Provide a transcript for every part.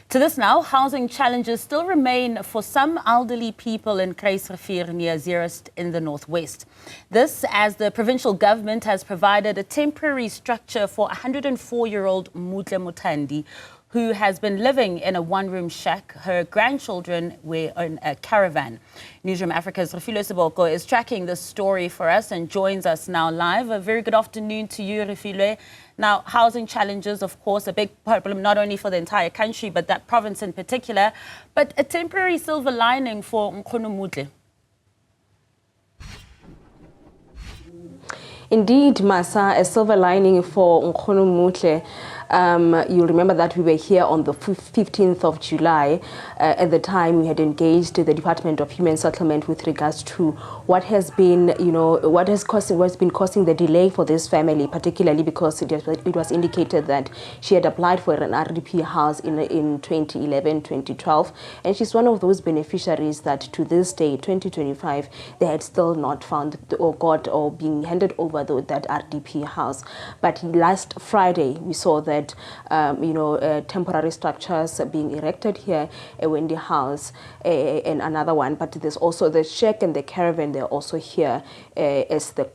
To this now, housing challenges still remain for some elderly people in Kruisrivier near Zeerust in the northwest. This as the provincial government has provided a temporary structure for 104-year-old Mmutle Mothandi, who has been living in a one-room shack. Her grandchildren were in a caravan. Newzroom Afrika's Refiloe Seboko is tracking this story for us and joins us now live. A very good afternoon to you, Refiloe. Now, housing challenges, of course, a big problem not only for the entire country, but that province in particular, but a temporary silver lining for Mmutle. Indeed, Masa, a silver lining for Mmutle. You'll remember that we were here on the 15th of July. At the time, we had engaged the Department of Human Settlement with regards to what has been, what's been causing the delay for this family, particularly because it was indicated that she had applied for an RDP house in 2011, 2012, and she's one of those beneficiaries that to this day, 2025, they had still not found or got or being handed over that RDP house. But last Friday, we saw that temporary structures being erected here, a Wendy house and another one, but there's also the shack and the caravan. They're also here as the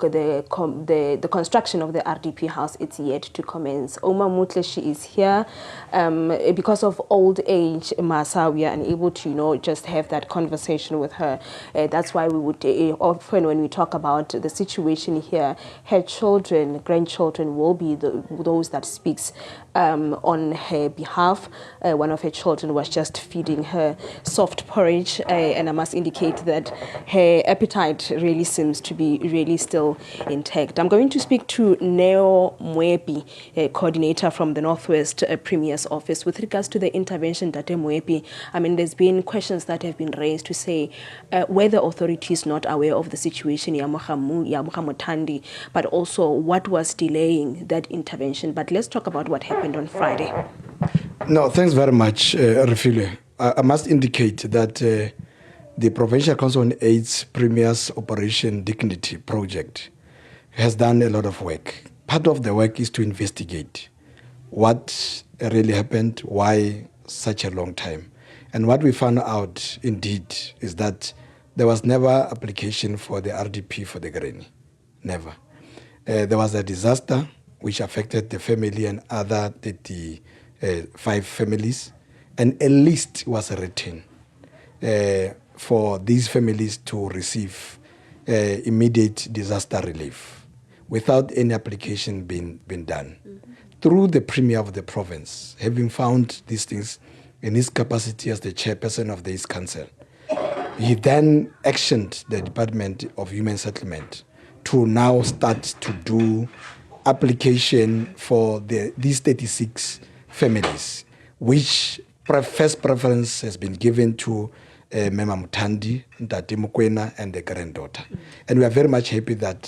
construction of the RDP house. It's yet to commence. Mmutle, she is here because of old age. Masa, we are unable to just have that conversation with her. That's why we would often, when we talk about the situation here, her children, grandchildren will be those that speaks on her behalf. One of her children was just feeding her soft porridge, and I must indicate that her appetite really seems to be really still intact. I'm going to speak to Neo Mwepi, coordinator from the Northwest Premier's office, with regards to the intervention. Date Mwepi, I mean, there's been questions that have been raised to say were the authorities not aware of the situation, Mothandi, but also what was delaying that intervention. But let's talk about what happened on Friday. No, thanks very much, Refiloe. I must indicate that the Provincial Council on AIDS Premier's Operation Dignity project has done a lot of work. Part of the work is to investigate what really happened, why such a long time. And what we found out, indeed, is that there was never application for the RDP for the granny. Never. There was a disaster which affected the family and other 35 families, and a list was written for these families to receive immediate disaster relief without any application being done. Through the Premier of the province, having found these things in his capacity as the chairperson of the East Council, he then actioned the Department of Human Settlement to now start to do application for these 36 families, which first preference has been given to Mema Mothandi, Ntate Mokwena, and the granddaughter. And we are very much happy that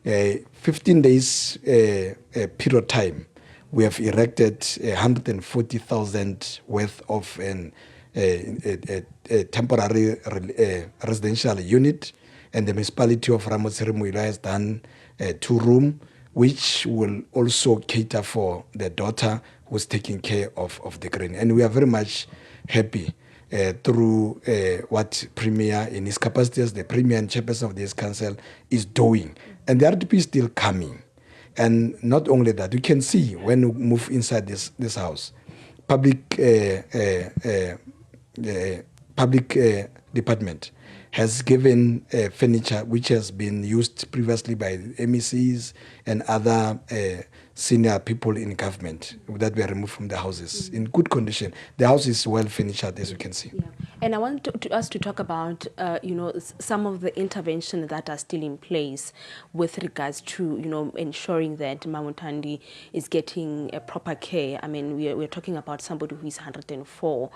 15 days period time, we have erected 140,000 worth of a temporary residential unit, and the municipality of Zeerust has done a 2-room, which will also cater for the daughter who's taking care of the granny. And we are very much happy through what Premier, in his capacity as the Premier and Chairperson of this Council, is doing. And the RDP is still coming. And not only that, you can see when you move inside this house, public department has given furniture which has been used previously by MECs and other senior people in government that were removed from the houses in good condition. The house is well furnished, as you can see. Yeah. And I want us to talk about, some of the intervention that are still in place with regards to, ensuring that Mothandi is getting a proper care. I mean, we're talking about somebody who is 104,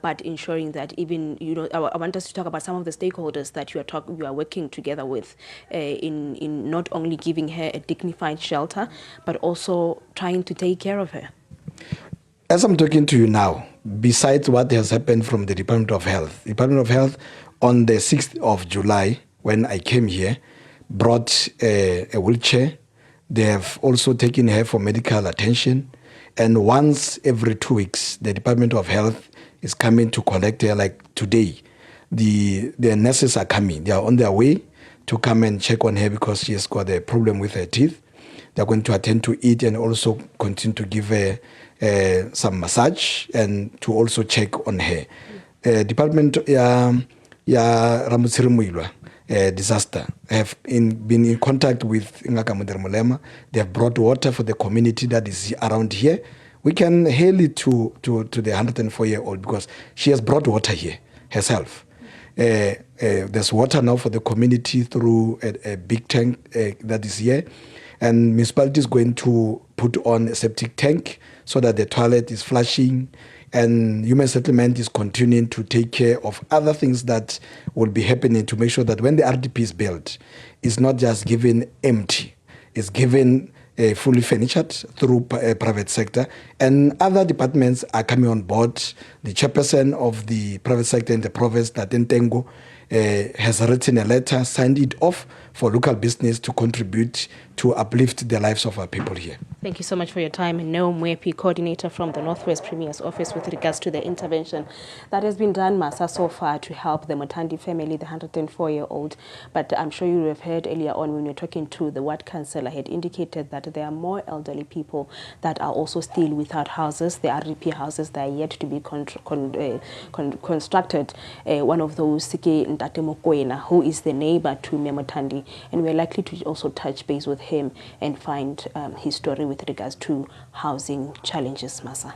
but ensuring that even, I want us to talk about some of the stakeholders that you are working together with in not only giving her a dignified shelter, but also trying to take care of her. As I'm talking to you now, besides what has happened from the Department of Health on the 6th of July, when I came here, brought a wheelchair. They have also taken her for medical attention. And once every 2 weeks, the Department of Health is coming to collect her. Like today, the nurses are coming. They are on their way to come and check on her because she has got a problem with her teeth. They're going to attend to it and also continue to give her some massage and to also check on her. Department Ramutsiri disaster have been in contact with Mmutle Mothandi. They have brought water for the community that is around here. We can hail it to the 104-year-old because she has brought water here herself. There's water now for the community through a big tank that is here. And municipality is going to put on a septic tank so that the toilet is flushing, and human settlement is continuing to take care of other things that will be happening to make sure that when the RDP is built, it's not just given empty, it's given fully furnished through private sector, and other departments are coming on board. The chairperson of the private sector in the province, Natentengo, has written a letter, signed it off for local business to contribute to uplift the lives of our people here. Thank you so much for your time. Mwepi, coordinator from the Northwest Premier's office with regards to the intervention that has been done, Masa, so far to help the Mothandi family, the 104-year-old. But I'm sure you have heard earlier on when we were talking to the ward councillor, had indicated that there are more elderly people that are also still without houses. The RDP houses that are yet to be constructed. One of those, Sike Ntate Mokoena, who is the neighbor to Mothandi, and we're likely to also touch base with him and find his story with regards to housing challenges, Masa.